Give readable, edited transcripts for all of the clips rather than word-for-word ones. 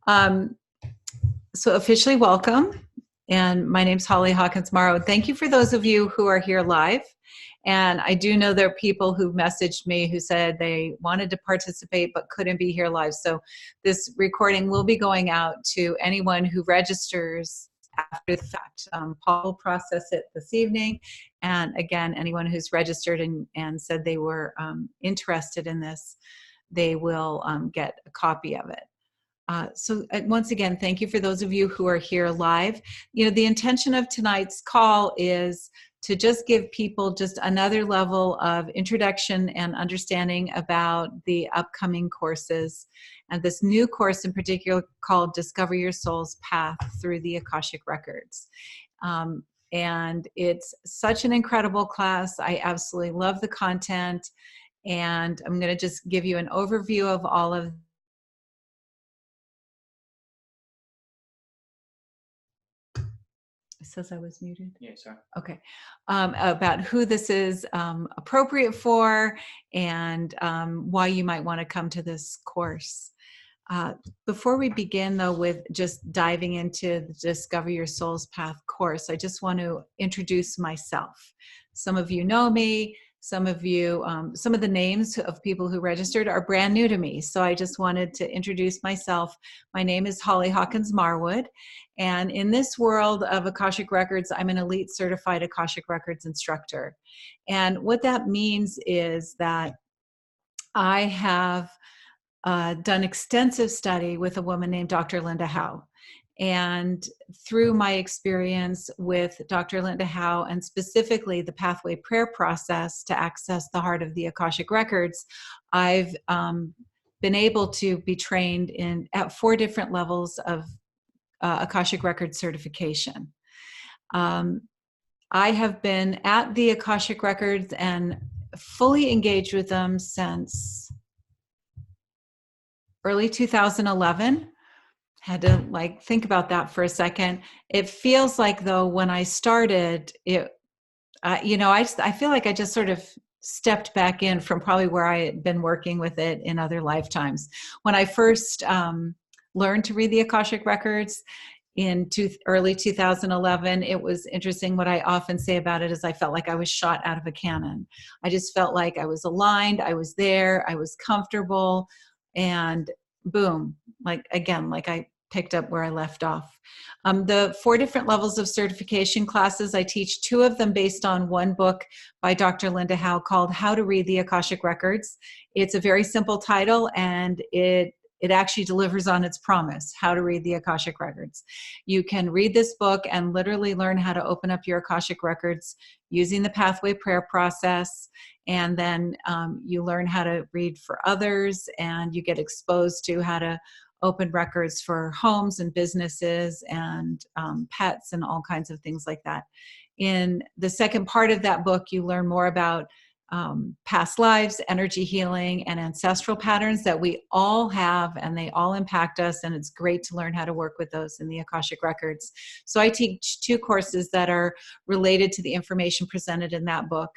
Um, so officially welcome. And my name's Holly Hawkins Marwood. Thank you for those of you who are here live. And I do know there are people who messaged me who said they wanted to participate but couldn't be here live. So this recording will be going out to anyone who registers after the fact. Paul will process it this evening. And again, anyone who's registered and said they were interested in this, they will get a copy of it. So once again, thank you for those of you who are here live. You know, the intention of tonight's call is to just give people just another level of introduction and understanding about the upcoming courses, and this new course in particular called Discover Your Soul's Path Through the Akashic Records. And it's such an incredible class. I absolutely love the content, and I'm going to just give you an overview of all of It says I was muted. Yeah, sorry. Okay. About who this is appropriate for, and why you might want to come to this course. Before we begin, though, with just diving into the Discover Your Soul's Path course, I just want to introduce myself. Some of you know me. Some of you, some of the names of people who registered are brand new to me. So I just wanted to introduce myself. My name is Holly Hawkins Marwood. And in this world of Akashic Records, I'm an Elite Certified Akashic Records Instructor. And what that means is that I have done extensive study with a woman named Dr. Linda Howe. And through my experience with Dr. Linda Howe, and specifically the pathway prayer process to access the heart of the Akashic Records, I've been able to be trained at 4 different levels of Akashic Records certification. I have been at the Akashic Records and fully engaged with them since early 2011. Had to think about that for a second. It feels like, though, when I started it, I feel like I just sort of stepped back in from probably where I had been working with it in other lifetimes. When I first learned to read the Akashic Records in early 2011, it was interesting. What I often say about it is I felt like I was shot out of a cannon. I just felt like I was aligned, I was there, I was comfortable, and boom, I picked up where I left off. The 4 different levels of certification classes, I teach 2 of them based on one book by Dr. Linda Howe called How to Read the Akashic Records. It's a very simple title, and it actually delivers on its promise, How to Read the Akashic Records. You can read this book and literally learn how to open up your Akashic Records using the pathway prayer process. And then you learn how to read for others, and you get exposed to how to open records for homes and businesses and pets and all kinds of things like that. In the second part of that book, you learn more about past lives, energy healing, and ancestral patterns that we all have, and they all impact us, and it's great to learn how to work with those in the Akashic Records. So I teach 2 courses that are related to the information presented in that book.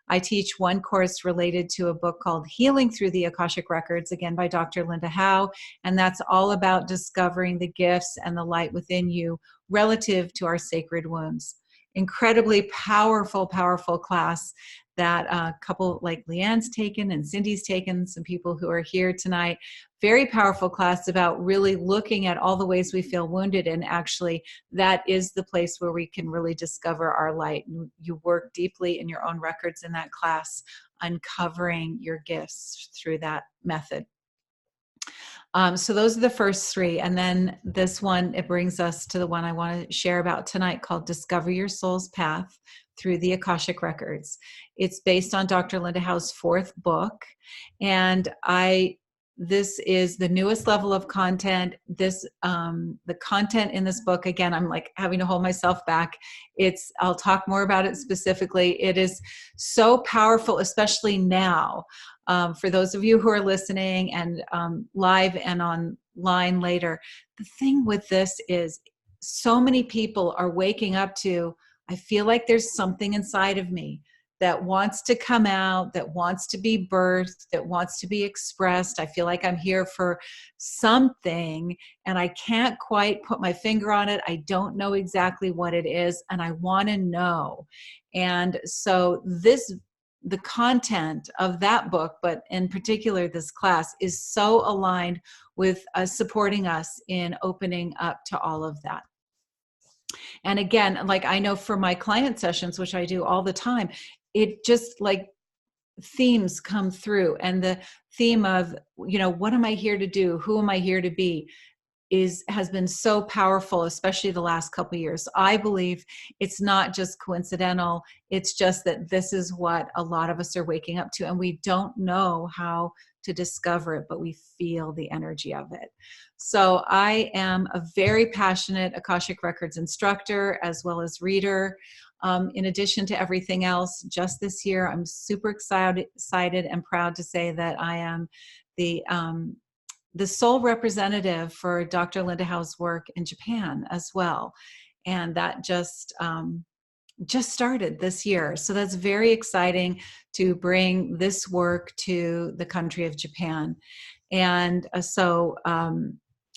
I teach one course related to a book called Healing Through the Akashic Records, again by Dr. Linda Howe, and that's all about discovering the gifts and the light within you relative to our sacred wounds. Incredibly powerful, powerful class that a couple like Leanne's taken and Cindy's taken, some people who are here tonight. Very powerful class about really looking at all the ways we feel wounded, and actually that is the place where we can really discover our light. You work deeply in your own records in that class, uncovering your gifts through that method. So those are the first 3. And then this one, it brings us to the one I want to share about tonight called Discover Your Soul's Path Through the Akashic Records. It's based on Dr. Linda Howe's 4th book. And this is the newest level of content. The content in this book, again, I'm having to hold myself back. I'll talk more about it specifically. It is so powerful, especially now. For those of you who are listening and live and online later, the thing with this is so many people are waking up to, I feel like there's something inside of me that wants to come out, that wants to be birthed, that wants to be expressed. I feel like I'm here for something and I can't quite put my finger on it. I don't know exactly what it is, and I want to know. And so the content of that book, but in particular this class, is so aligned with supporting us in opening up to all of that. And again, like I know for my client sessions, which I do all the time, it just like themes come through, and the theme of, what am I here to do? Who am I here to be? Has been so powerful, especially the last couple of years. I believe it's not just coincidental. It's just that this is what a lot of us are waking up to, and we don't know how to discover it, but we feel the energy of it. So I am a very passionate Akashic Records instructor as well as reader. In addition to everything else, just this year, I'm super excited and proud to say that I am the sole representative for Dr. Linda Howe's work in Japan as well. And that just started this year. So that's very exciting to bring this work to the country of Japan. And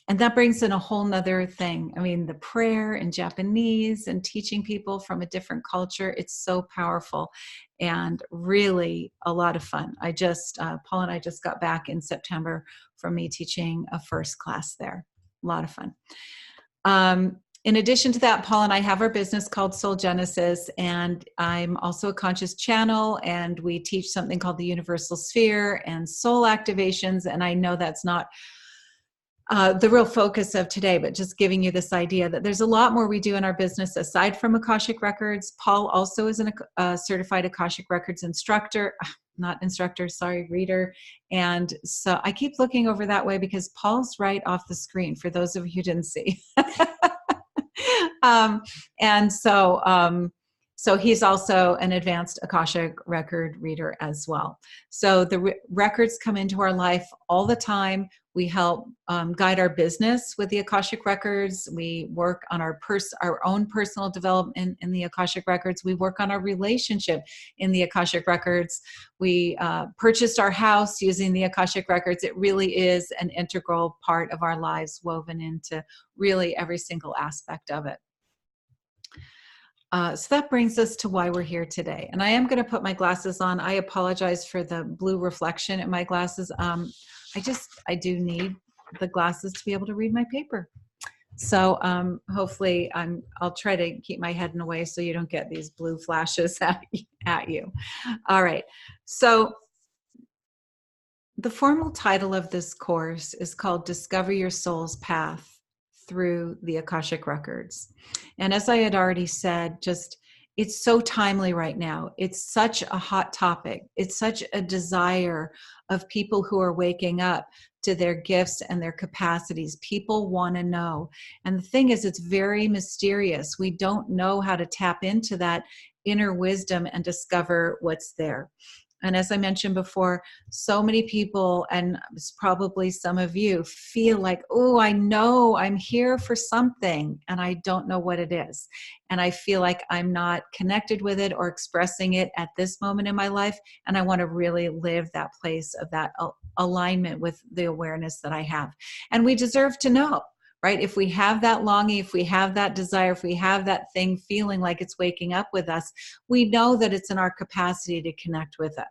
and that brings in a whole nother thing. I mean, the prayer in Japanese and teaching people from a different culture, it's so powerful and really a lot of fun. Paul and I just got back in September from me teaching a first class there. A lot of fun. In addition to that, Paul and I have our business called Soul Genesis, and I'm also a conscious channel, and we teach something called the Universal Sphere and soul activations. And I know that's not the real focus of today, but just giving you this idea that there's a lot more we do in our business aside from Akashic Records. Paul also is a certified Akashic Records reader. And so I keep looking over that way because Paul's right off the screen for those of you who didn't see. So he's also an advanced Akashic record reader as well. So the records come into our life all the time. We help guide our business with the Akashic records. We work on our own personal development in the Akashic records. We work on our relationship in the Akashic records. We purchased our house using the Akashic records. It really is an integral part of our lives, woven into really every single aspect of it. So that brings us to why we're here today. And I am going to put my glasses on. I apologize for the blue reflection in my glasses. I do need the glasses to be able to read my paper. So hopefully I'll try to keep my head in a way so you don't get these blue flashes at you. All right. So the formal title of this course is called Discover Your Soul's Path through the Akashic Records. And as I had already said, it's so timely right now. It's such a hot topic. It's such a desire of people who are waking up to their gifts and their capacities. People want to know. And the thing is, it's very mysterious. We don't know how to tap into that inner wisdom and discover what's there. And as I mentioned before, so many people, and it's probably some of you, feel like, oh, I know I'm here for something and I don't know what it is. And I feel like I'm not connected with it or expressing it at this moment in my life. And I want to really live that place of that alignment with the awareness that I have. And we deserve to know. Right? If we have that longing, if we have that desire, if we have that thing feeling like it's waking up with us, we know that it's in our capacity to connect with it.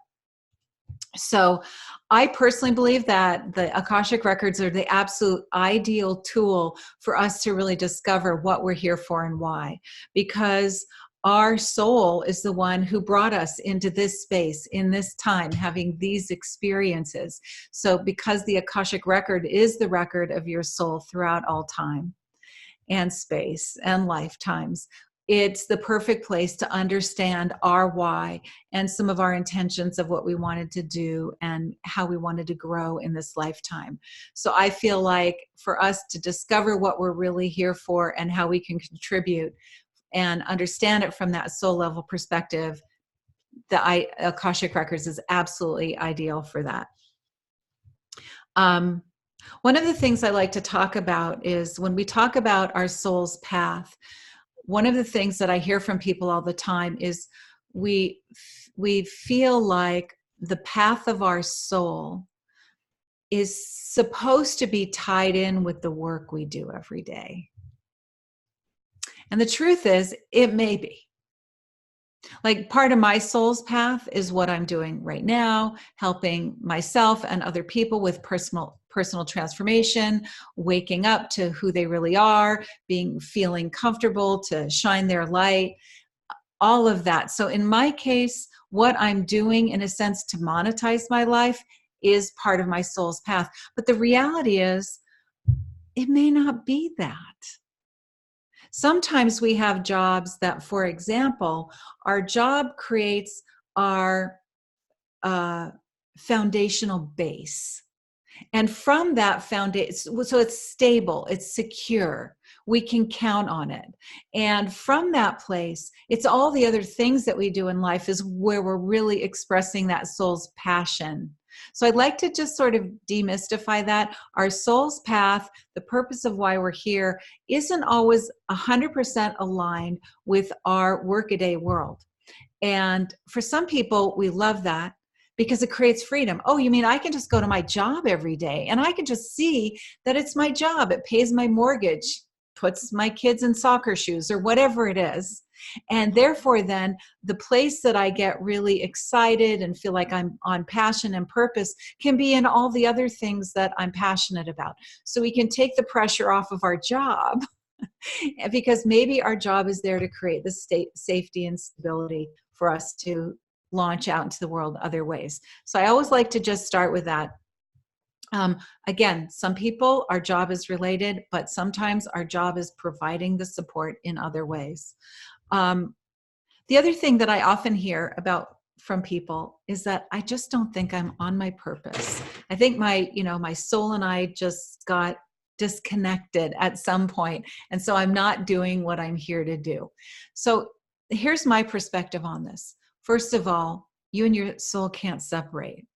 So I personally believe that the Akashic Records are the absolute ideal tool for us to really discover what we're here for and why, because our soul is the one who brought us into this space, in this time, having these experiences. So because the Akashic Record is the record of your soul throughout all time and space and lifetimes, it's the perfect place to understand our why and some of our intentions of what we wanted to do and how we wanted to grow in this lifetime. So I feel like for us to discover what we're really here for and how we can contribute and understand it from that soul level perspective, the Akashic Records is absolutely ideal for that. One of the things I like to talk about is when we talk about our soul's path, one of the things that I hear from people all the time is we we feel like the path of our soul is supposed to be tied in with the work we do every day. And the truth is, it may be. Like, part of my soul's path is what I'm doing right now, helping myself and other people with personal transformation, waking up to who they really are, feeling comfortable to shine their light, all of that. So in my case, what I'm doing, in a sense, to monetize my life is part of my soul's path. But the reality is, it may not be that. Sometimes we have jobs that, for example, our job creates our foundational base. And from that foundation, so it's stable, it's secure, we can count on it. And from that place, it's all the other things that we do in life is where we're really expressing that soul's passion. So I'd like to just sort of demystify that. Our soul's path, the purpose of why we're here, isn't always 100% aligned with our workaday world. And for some people, we love that because it creates freedom. Oh, you mean I can just go to my job every day and I can just see that it's my job. It pays my mortgage, puts my kids in soccer shoes, or whatever it is. And therefore, then, the place that I get really excited and feel like I'm on passion and purpose can be in all the other things that I'm passionate about. So we can take the pressure off of our job because maybe our job is there to create the safety and stability for us to launch out into the world other ways. So I always like to just start with that. Again, some people, our job is related, but sometimes our job is providing the support in other ways. The other thing that I often hear from people is that I just don't think I'm on my purpose. I think my soul and I just got disconnected at some point, and so I'm not doing what I'm here to do. So here's my perspective on this. First of all, you and your soul can't separate.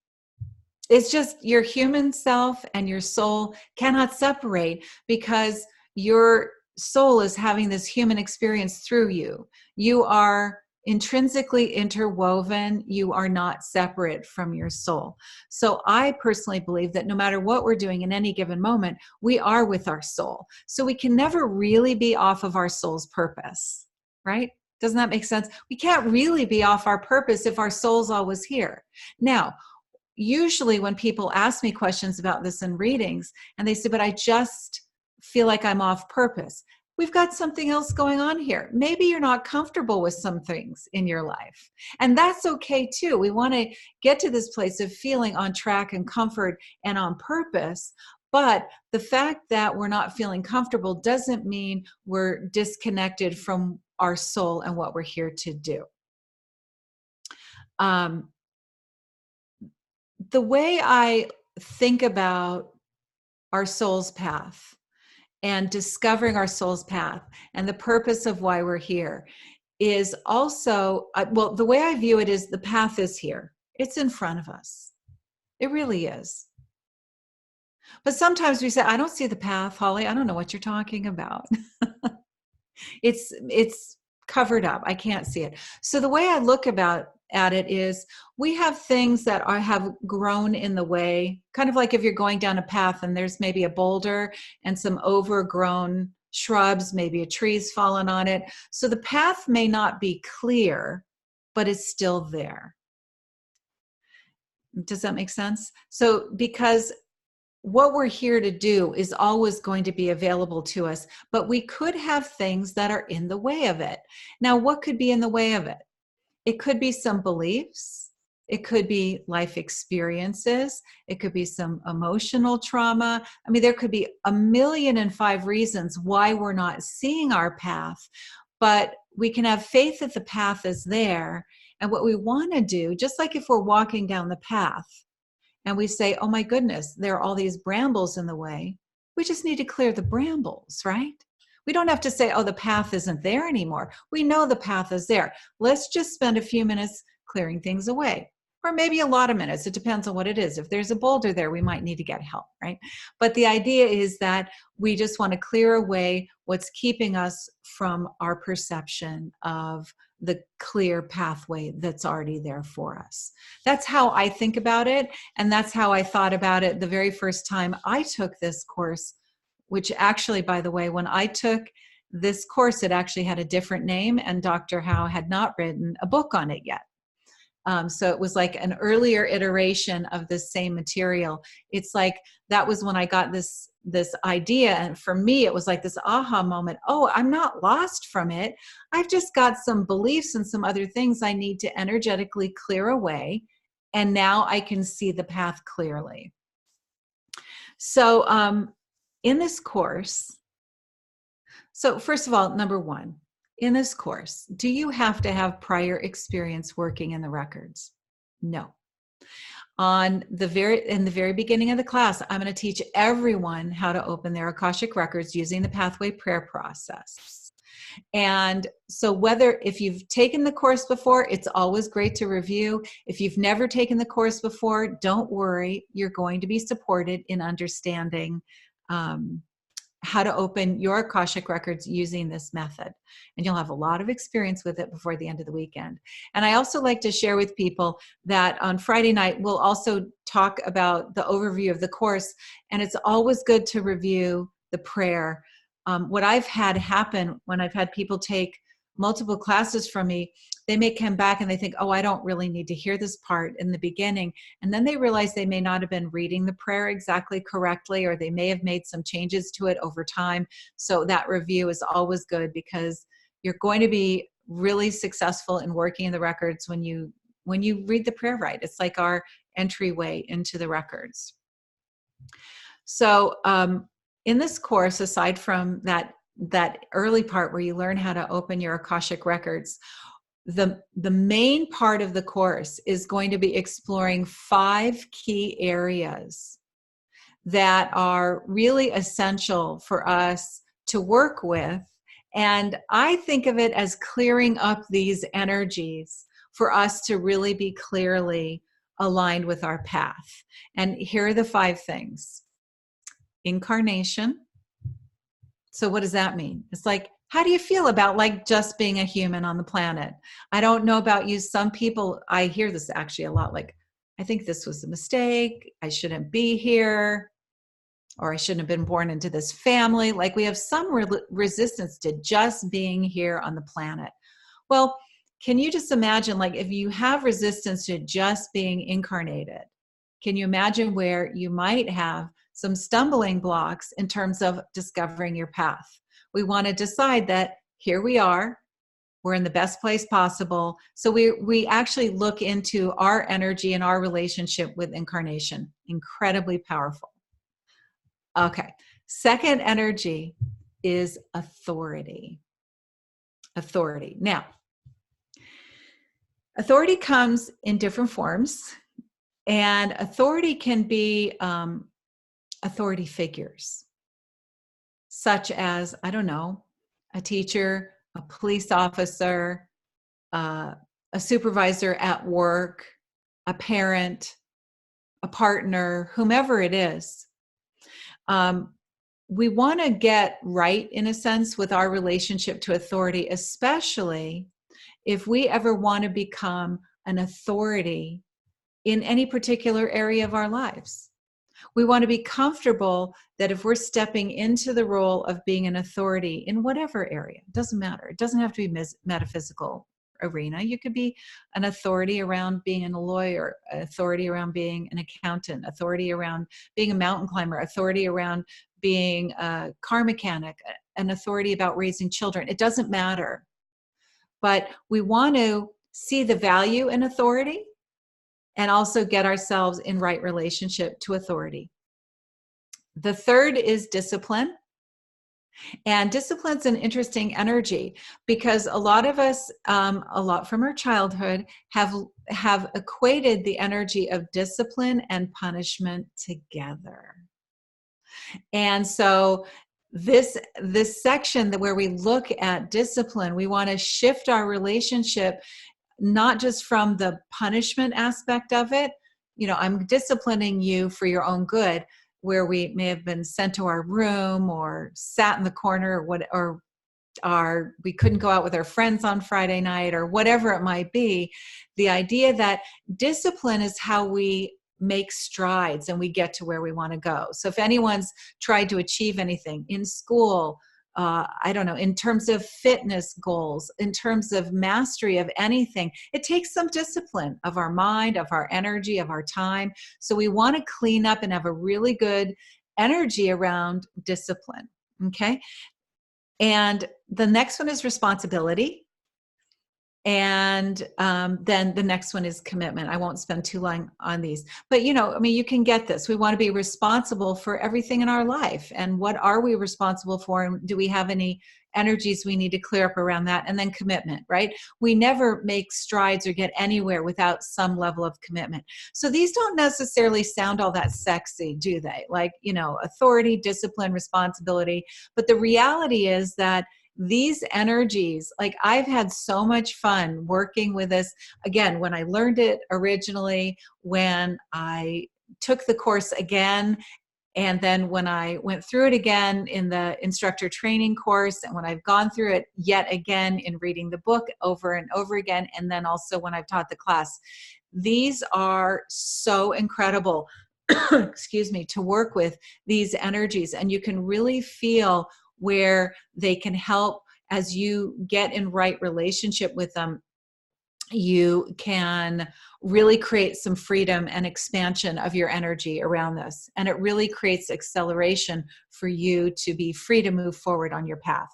It's just your human self and your soul cannot separate because your soul is having this human experience through you. You are intrinsically interwoven. You are not separate from your soul. So I personally believe that no matter what we're doing in any given moment, we are with our soul. So we can never really be off of our soul's purpose, right? Doesn't that make sense? We can't really be off our purpose if our soul's always here. Now, usually when people ask me questions about this in readings and they say, but I just feel like I'm off purpose. We've got something else going on here. Maybe you're not comfortable with some things in your life. And that's okay too. We want to get to this place of feeling on track and comfort and on purpose. But the fact that we're not feeling comfortable doesn't mean we're disconnected from our soul and what we're here to do. The way I think about our soul's path and discovering our soul's path and the purpose of why we're here is also, the way I view it is the path is here. It's in front of us. It really is. But sometimes we say, I don't see the path, Holly. I don't know what you're talking about. It's covered up. I can't see it. So the way I look at it is we have things that have grown in the way, kind of like if you're going down a path and there's maybe a boulder and some overgrown shrubs, maybe a tree's fallen on it. So the path may not be clear, but it's still there. Does that make sense? So because what we're here to do is always going to be available to us, but we could have things that are in the way of it. Now, what could be in the way of it? It could be some beliefs. It could be life experiences. It could be some emotional trauma. I mean, there could be 1,000,005 reasons why we're not seeing our path, but we can have faith that the path is there. And what we want to do, just like if we're walking down the path and we say, oh my goodness, there are all these brambles in the way, we just need to clear the brambles, right? We don't have to say, oh, the path isn't there anymore. We know the path is there. Let's just spend a few minutes clearing things away, or maybe a lot of minutes. It depends on what it is. If there's a boulder there, we might need to get help, right? But the idea is that we just want to clear away what's keeping us from our perception of the clear pathway that's already there for us. That's how I think about it. And that's how I thought about it the very first time I took this course, which actually, by the way, when I took this course, it actually had a different name, and Dr. Howe had not written a book on it yet. So it was like an earlier iteration of this same material. It's like, that was when I got this idea. And for me, it was like this aha moment. Oh, I'm not lost from it. I've just got some beliefs and some other things I need to energetically clear away. And now I can see the path clearly. So in this course, so first of all, number one, in this course, do you have to have prior experience working in the records? No. In the very beginning of the class, I'm going to teach everyone how to open their Akashic records using the pathway prayer process. And so if you've taken the course before, it's always great to review. If you've never taken the course before, don't worry. You're going to be supported in understanding how to open your Akashic records using this method. And you'll have a lot of experience with it before the end of the weekend. And I also like to share with people that on Friday night, we'll also talk about the overview of the course. And it's always good to review the prayer. What I've had happen when I've had people take multiple classes from me, they may come back and they think, oh, I don't really need to hear this part in the beginning. And then they realize they may not have been reading the prayer exactly correctly, or they may have made some changes to it over time. So that review is always good, because you're going to be really successful in working in the records when you read the prayer right. It's like our entryway into the records. So in this course, aside from that early part where you learn how to open your Akashic records, the main part of the course is going to be exploring 5 key areas that are really essential for us to work with. And I think of it as clearing up these energies for us to really be clearly aligned with our path. And here are the 5 things. Incarnation. So what does that mean? It's like, how do you feel about like just being a human on the planet? I don't know about you. Some people, I hear this actually a lot, like, I think this was a mistake. I shouldn't be here, or I shouldn't have been born into this family. Like, we have some resistance to just being here on the planet. Well, can you just imagine, like, if you have resistance to just being incarnated, can you imagine where you might have some stumbling blocks in terms of discovering your path? We want to decide that here we are, we're in the best place possible. So we actually look into our energy and our relationship with incarnation. Incredibly powerful. Okay. Second energy is authority. Authority. Now, authority comes in different forms, and authority can be authority figures, such as, I don't know, a teacher, a police officer, a supervisor at work, a parent, a partner, whomever it is. We want to get right, in a sense, with our relationship to authority, especially if we ever want to become an authority in any particular area of our lives. We want to be comfortable that if we're stepping into the role of being an authority in whatever area, it doesn't matter. It doesn't have to be metaphysical arena. You could be an authority around being a lawyer, authority around being an accountant, authority around being a mountain climber, authority around being a car mechanic, an authority about raising children. It doesn't matter. But we want to see the value in authority and also get ourselves in right relationship to authority. The third is discipline. And discipline's an interesting energy, because a lot of us, a lot from our childhood, have equated the energy of discipline and punishment together. And so this section where we look at discipline, we want to shift our relationship, not just from the punishment aspect of it. You know, I'm disciplining you for your own good, where we may have been sent to our room or sat in the corner or we couldn't go out with our friends on Friday night or whatever it might be. The idea that discipline is how we make strides and we get to where we want to go. So if anyone's tried to achieve anything in school, I don't know, in terms of fitness goals, in terms of mastery of anything, it takes some discipline of our mind, of our energy, of our time. So we want to clean up and have a really good energy around discipline. Okay. And the next one is responsibility. And then the next one is commitment. I won't spend too long on these, but you can get this. We want to be responsible for everything in our life. And what are we responsible for? And do we have any energies we need to clear up around that? And then commitment, right? We never make strides or get anywhere without some level of commitment. So these don't necessarily sound all that sexy, do they? Like, authority, discipline, responsibility. But the reality is that these energies, like I've had so much fun working with this. Again, when I learned it originally, when I took the course again, and then when I went through it again in the instructor training course, and when I've gone through it yet again in reading the book over and over again, and then also when I've taught the class, these are so incredible, excuse me, to work with these energies. And you can really feel where they can help as you get in right relationship with them. You can really create some freedom and expansion of your energy around this. And it really creates acceleration for you to be free to move forward on your path.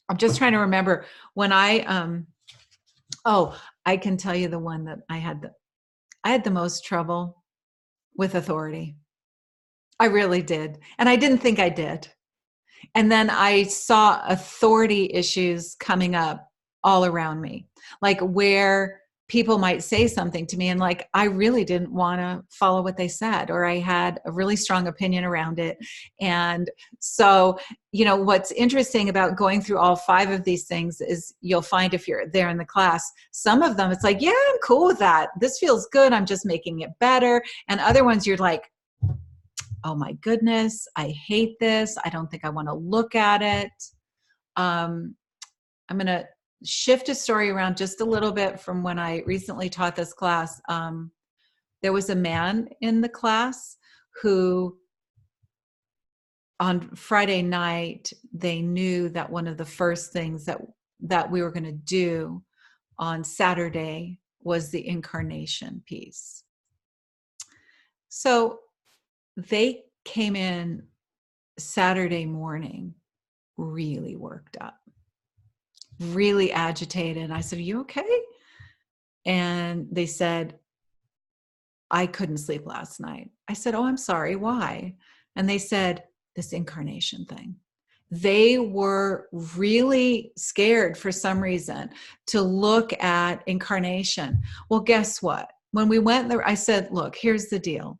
I'm just trying to remember when I can tell you the one that I had the most trouble with authority. I really did. And I didn't think I did. And then I saw authority issues coming up all around me, like where people might say something to me and like, I really didn't want to follow what they said, or I had a really strong opinion around it. And so, what's interesting about going through all 5 of these things is you'll find if you're there in the class, some of them, it's like, yeah, I'm cool with that. This feels good. I'm just making it better. And other ones you're like, oh my goodness, I hate this. I don't think I want to look at it. I'm going to shift a story around just a little bit from when I recently taught this class. There was a man in the class who on Friday night, they knew that one of the first things that we were going to do on Saturday was the incarnation piece. So they came in Saturday morning really worked up, really agitated. I said, "Are you okay?" And they said, "I couldn't sleep last night." I said, "Oh, I'm sorry. Why?" And they said, "This incarnation thing." They were really scared for some reason to look at incarnation. Well, guess what? When we went there, I said, "Look, here's the deal.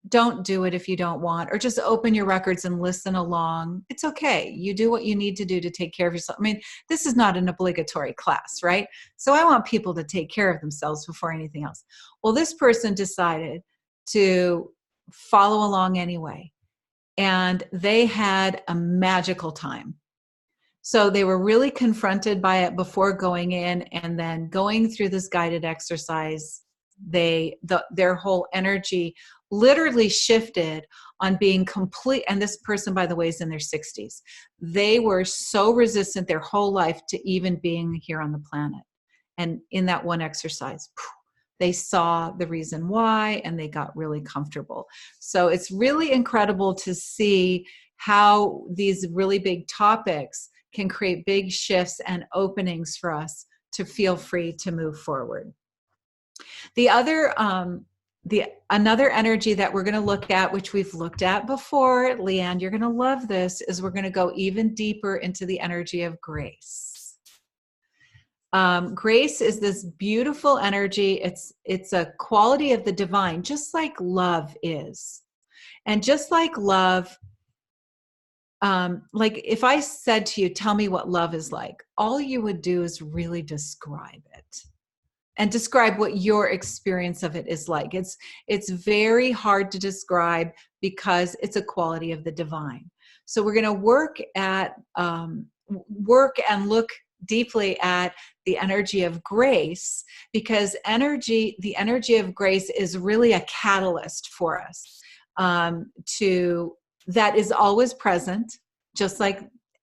Don't do it if you don't want, or just open your records and listen along. It's okay. You do what you need to do to take care of yourself." I mean, this is not an obligatory class, right? So I want people to take care of themselves before anything else. Well, this person decided to follow along anyway, and they had a magical time. So they were really confronted by it before going in, and then going through this guided exercise, their whole energy literally shifted on being complete. And this person, by the way, is in their 60s. They were so resistant their whole life to even being here on the planet. And in that one exercise, they saw the reason why, and they got really comfortable. So it's really incredible to see how these really big topics can create big shifts and openings for us to feel free to move forward. The other, another energy that we're going to look at, which we've looked at before, Leanne, you're going to love this, is we're going to go even deeper into the energy of grace. Grace is this beautiful energy. It's a quality of the divine, just like love is. And just like love, like if I said to you, tell me what love is like, all you would do is really describe it. and describe what your experience of it is like. It's very hard to describe because it's a quality of the divine. So we're going to work and look deeply at the energy of grace, because the energy of grace is really a catalyst for us, that is always present, just like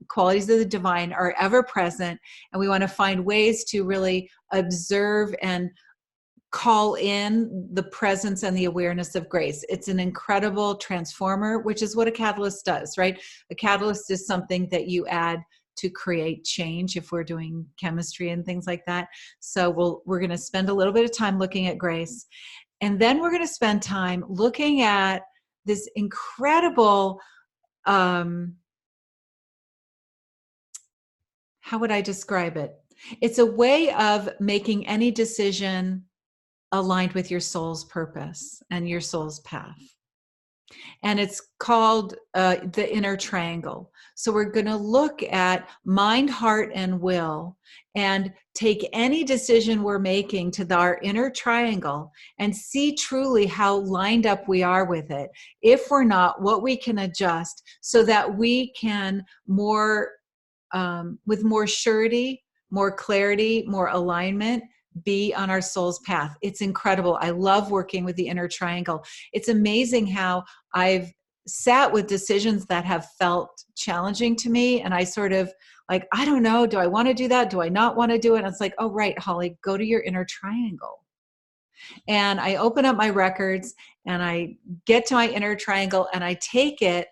qualities of the divine are ever present. And we want to find ways to really observe and call in the presence and the awareness of grace. It's an incredible transformer, which is what a catalyst does, right? A catalyst is something that you add to create change if we're doing chemistry and things like that. So we're going to spend a little bit of time looking at grace. And then we're going to spend time looking at this incredible, how would I describe it? It's a way of making any decision aligned with your soul's purpose and your soul's path. And it's called the inner triangle. So we're going to look at mind, heart, and will, and take any decision we're making to our inner triangle and see truly how lined up we are with it. If we're not, what we can adjust so that we can with more surety, more clarity, more alignment, be on our soul's path. It's incredible. I love working with the inner triangle. It's amazing how I've sat with decisions that have felt challenging to me, and I sort of like, I don't know, do I want to do that? Do I not want to do it? And it's like, oh, right, Holly, go to your inner triangle. And I open up my records and I get to my inner triangle and I take it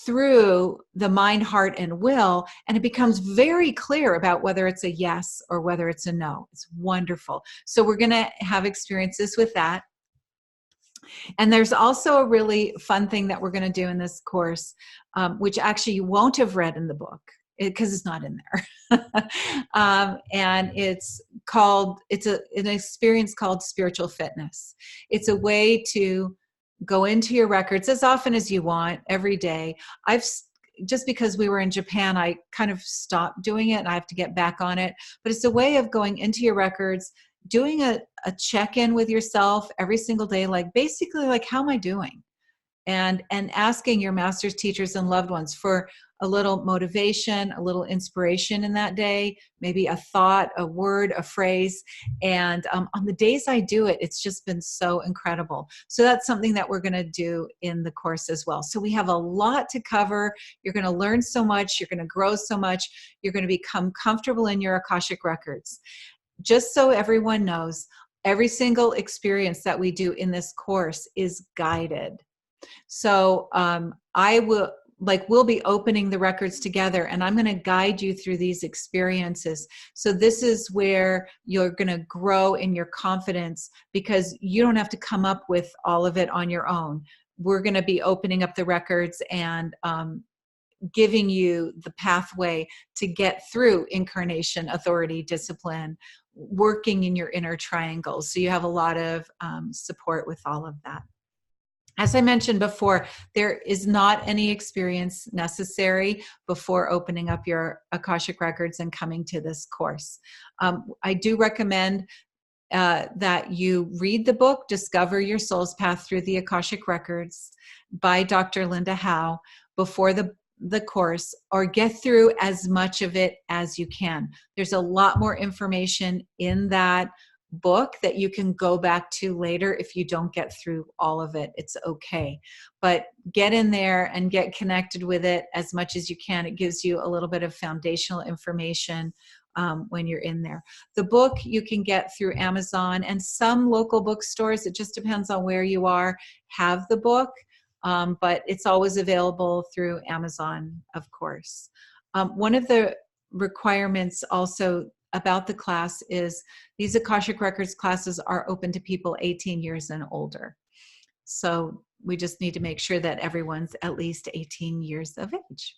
through the mind, heart, and will, and it becomes very clear about whether it's a yes or whether it's a no. It's wonderful. So we're going to have experiences with that. And there's also a really fun thing that we're going to do in this course, which actually you won't have read in the book because it's not in there. And it's an experience called spiritual fitness. It's a way to go into your records as often as you want, every day. Just because we were in Japan, I kind of stopped doing it and I have to get back on it. But it's a way of going into your records, doing a check-in with yourself every single day, like basically like, how am I doing? And asking your masters, teachers, and loved ones for a little motivation, a little inspiration in that day, maybe a thought, a word, a phrase. And on the days I do it, it's just been so incredible. So that's something that we're going to do in the course as well. So we have a lot to cover. You're going to learn so much. You're going to grow so much. You're going to become comfortable in your Akashic records. Just so everyone knows, every single experience that we do in this course is guided. So we'll be opening the records together and I'm going to guide you through these experiences. So this is where you're going to grow in your confidence because you don't have to come up with all of it on your own. We're going to be opening up the records and giving you the pathway to get through incarnation, authority, discipline, working in your inner triangle. So you have a lot of support with all of that. As I mentioned before, there is not any experience necessary before opening up your Akashic records and coming to this course. I do recommend that you read the book, Discover Your Soul's Path Through the Akashic Records by Dr. Linda Howe before the course, or get through as much of it as you can. There's a lot more information in that book that you can go back to later if you don't get through all of it. It's okay. But get in there and get connected with it as much as you can. It gives you a little bit of foundational information when you're in there. The book you can get through Amazon and some local bookstores. It just depends on where you are, have the book. But it's always available through Amazon, of course. One of the requirements also about the class is these Akashic Records classes are open to people 18 years and older. So we just need to make sure that everyone's at least 18 years of age.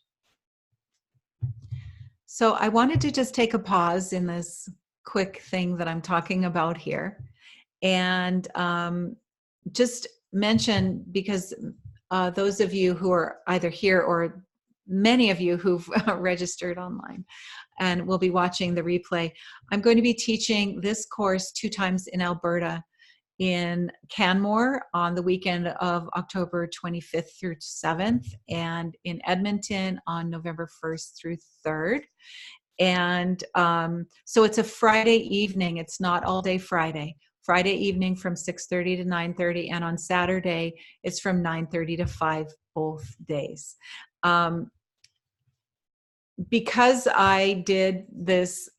So I wanted to just take a pause in this quick thing that I'm talking about here and just mention, because those of you who are either here or many of you who've registered online and will be watching the replay. I'm going to be teaching this course 2 times in Alberta, in Canmore on the weekend of October 25th through 7th, and in Edmonton on November 1st through 3rd. And so it's a Friday evening. It's not all day Friday. Friday evening from 6:30 to 9:30, and on Saturday it's from 9:30 to 5 both days. Because I did this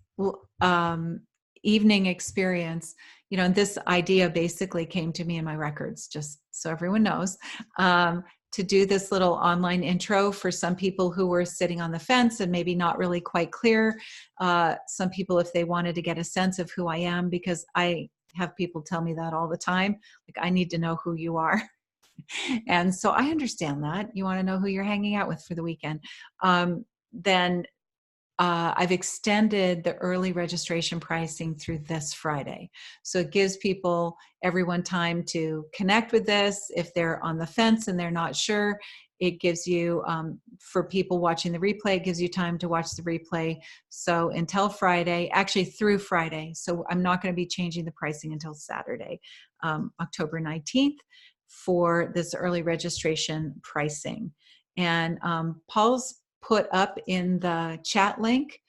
evening experience, and this idea basically came to me in my records, just so everyone knows, to do this little online intro for some people who were sitting on the fence and maybe not really quite clear. Some people, if they wanted to get a sense of who I am, because I have people tell me that all the time, like, I need to know who you are. And so I understand that. You want to know who you're hanging out with for the weekend. Then I've extended the early registration pricing through this Friday. So it gives everyone time to connect with this. If they're on the fence and they're not sure, it gives you, for people watching the replay, it gives you time to watch the replay. So until Friday, actually through Friday. So I'm not going to be changing the pricing until Saturday, October 19th, for this early registration pricing. And Paul's put up in the chat link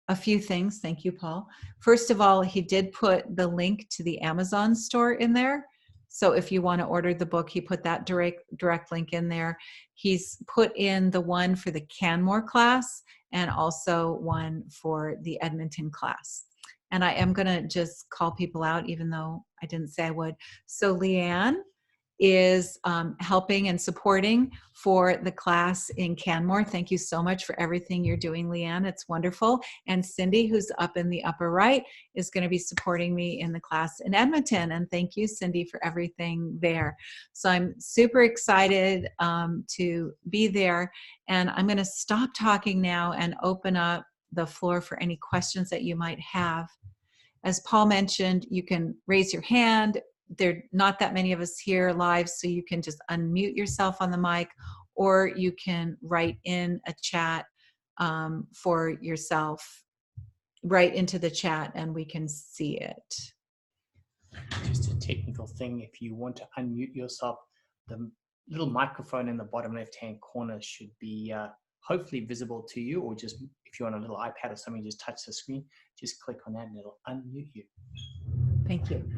a few things. Thank you, Paul. First of all, he did put the link to the Amazon store in there. So if you want to order the book, he put that direct link in there. He's put in the one for the Canmore class and also one for the Edmonton class. And I am going to just call people out, even though I didn't say I would. So Leanne is helping and supporting for the class in Canmore. Thank you so much for everything you're doing, Leanne. It's wonderful. And Cindy, who's up in the upper right, is going to be supporting me in the class in Edmonton. And thank you, Cindy, for everything there. So I'm super excited to be there. And I'm going to stop talking now and open up the floor for any questions that you might have. As Paul mentioned, you can raise your hand. There are not that many of us here live, so you can just unmute yourself on the mic, or you can write in a chat for yourself, right into the chat, and we can see it. Just a technical thing. If you want to unmute yourself, the little microphone in the bottom left-hand corner should be hopefully visible to you, or just if you're on a little iPad or something, just touch the screen, just click on that and it'll unmute you. Thank you.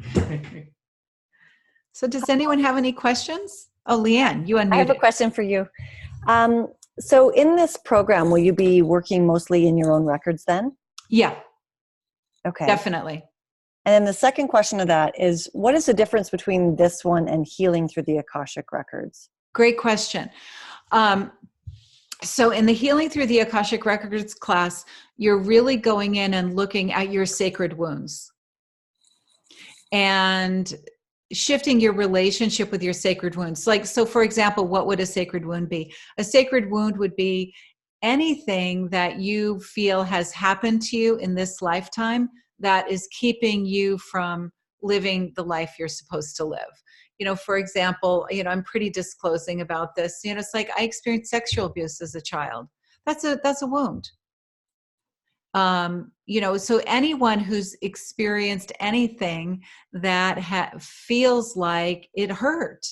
So does anyone have any questions? Oh, Leanne, you unmuted. I have a question for you. So in this program, will you be working mostly in your own records then? Yeah. Okay. Definitely. And then the second question of that is, what is the difference between this one and healing through the Akashic Records? Great question. So in the Healing Through the Akashic Records class, you're really going in and looking at your sacred wounds and shifting your relationship with your sacred wounds. Like, so for example, what would a sacred wound be? A sacred wound would be anything that you feel has happened to you in this lifetime that is keeping you from living the life you're supposed to live. For example, I'm pretty disclosing about this. It's like I experienced sexual abuse as a child. That's a wound. So anyone who's experienced anything that feels like it hurt,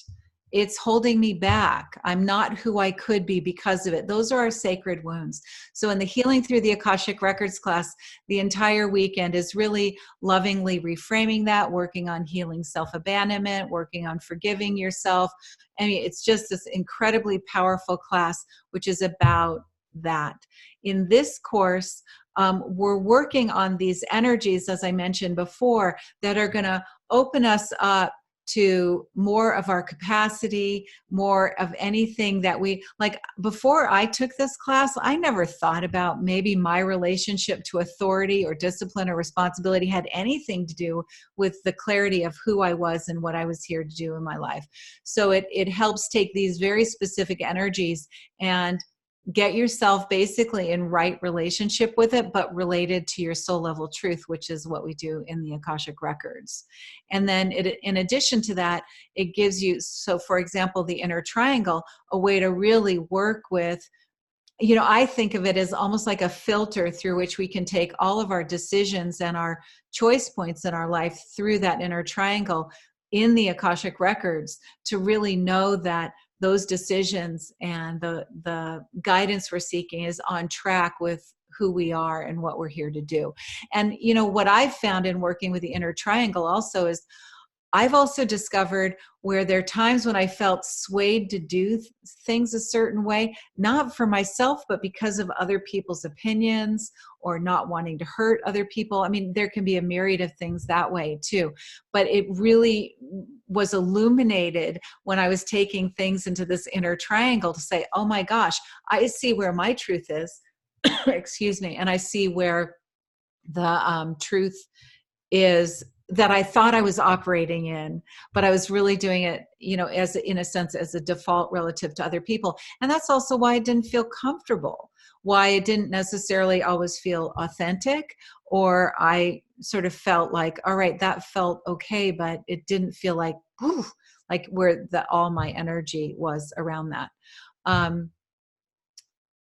it's holding me back, I'm not who I could be because of it. Those are our sacred wounds. So in the Healing Through the Akashic Records class, the entire weekend is really lovingly reframing that, working on healing self-abandonment, working on forgiving yourself. I mean, it's just this incredibly powerful class, which is about that. In this course, we're working on these energies, as I mentioned before, that are going to open us up to more of our capacity, more of anything that we, like before I took this class, I never thought about maybe my relationship to authority or discipline or responsibility had anything to do with the clarity of who I was and what I was here to do in my life. So it helps take these very specific energies and get yourself basically in right relationship with it, but related to your soul level truth, which is what we do in the Akashic Records. And then in addition to that, it gives you, so for example, the inner triangle, a way to really work with you know, I think of it as almost like a filter through which we can take all of our decisions and our choice points in our life through that inner triangle in the Akashic records, to really know that those decisions and the guidance we're seeking is on track with who we are and what we're here to do. And, you know, what I've found in working with the inner triangle also is I've also discovered where there are times when I felt swayed to do things a certain way, not for myself, but because of other people's opinions or not wanting to hurt other people. I mean, there can be a myriad of things that way too. But it really was illuminated when I was taking things into this inner triangle to say, oh my gosh, I see where my truth is, excuse me, and I see where the truth is that I thought I was operating in, but I was really doing it, you know, as in a sense, as a default relative to other people. And that's also why I didn't feel comfortable, why it didn't necessarily always feel authentic, or I sort of felt like, all right, that felt okay, but it didn't feel like, whew, like where all my energy was around that.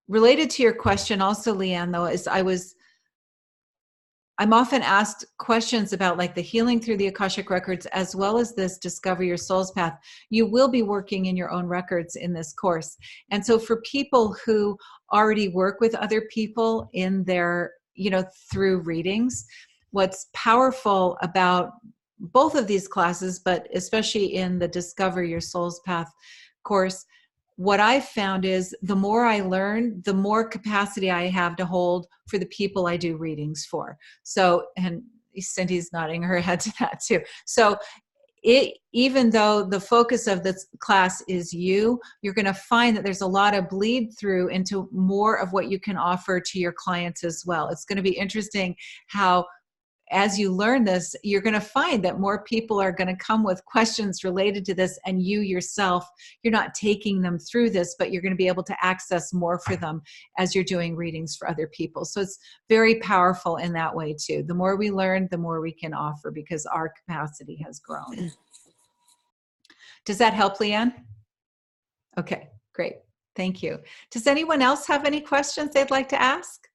Related to your question also, Leanne, though, is I'm often asked questions about like the healing through the Akashic records, as well as this Discover Your Soul's Path. You will be working in your own records in this course. And so for people who already work with other people in their, you know, through readings, what's powerful about both of these classes, but especially in the Discover Your Soul's Path course, what I've found is the more I learn, the more capacity I have to hold for the people I do readings for. So, and Cindy's nodding her head to that too. So even though the focus of this class is you're going to find that there's a lot of bleed through into more of what you can offer to your clients as well. It's going to be interesting how, as you learn this, you're going to find that more people are going to come with questions related to this, and you yourself, you're not taking them through this, but you're going to be able to access more for them as you're doing readings for other people. So it's very powerful in that way too. The more we learn, the more we can offer, because our capacity has grown. Does that help, Leanne? Okay, great. Thank you. Does anyone else have any questions they'd like to ask?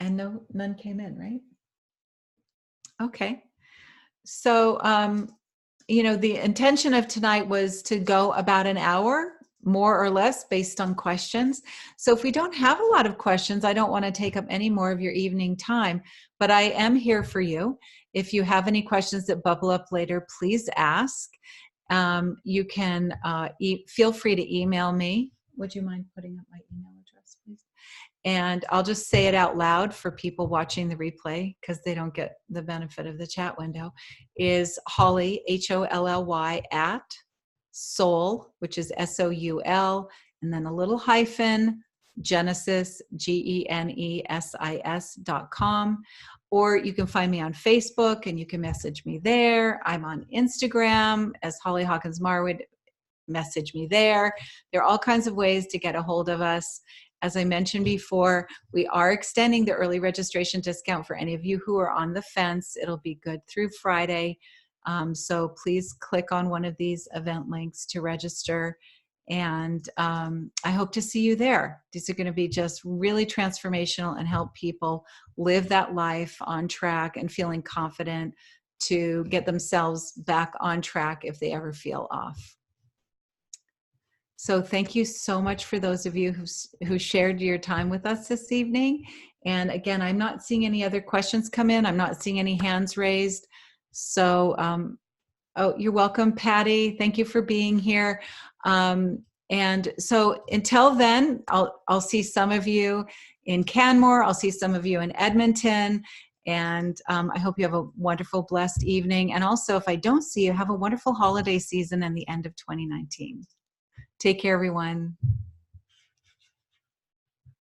And none came in, right? Okay. So, you know, the intention of tonight was to go about an hour, more or less, based on questions. So if we don't have a lot of questions, I don't want to take up any more of your evening time, but I am here for you. If you have any questions that bubble up later, please ask. You can feel free to email me. Would you mind putting up my email address, please? And I'll just say it out loud for people watching the replay, because they don't get the benefit of the chat window, is Holly, HOLLY, at soul, which is SOUL, and then a little hyphen, Genesis, GENESIS.com. Or you can find me on Facebook and you can message me there. I'm on Instagram as Holly Hawkins Marwood. Message me there. There are all kinds of ways to get a hold of us. As I mentioned before, we are extending the early registration discount for any of you who are on the fence. It'll be good through Friday. So please click on one of these event links to register. And I hope to see you there. These are going to be just really transformational and help people live that life on track and feeling confident to get themselves back on track if they ever feel off. So thank you so much for those of you who shared your time with us this evening. And again, I'm not seeing any other questions come in. I'm not seeing any hands raised. So, oh, you're welcome, Patty. Thank you for being here. And so until then, I'll see some of you in Canmore. I'll see some of you in Edmonton. And I hope you have a wonderful, blessed evening. And also, if I don't see you, have a wonderful holiday season and the end of 2019. Take care, everyone.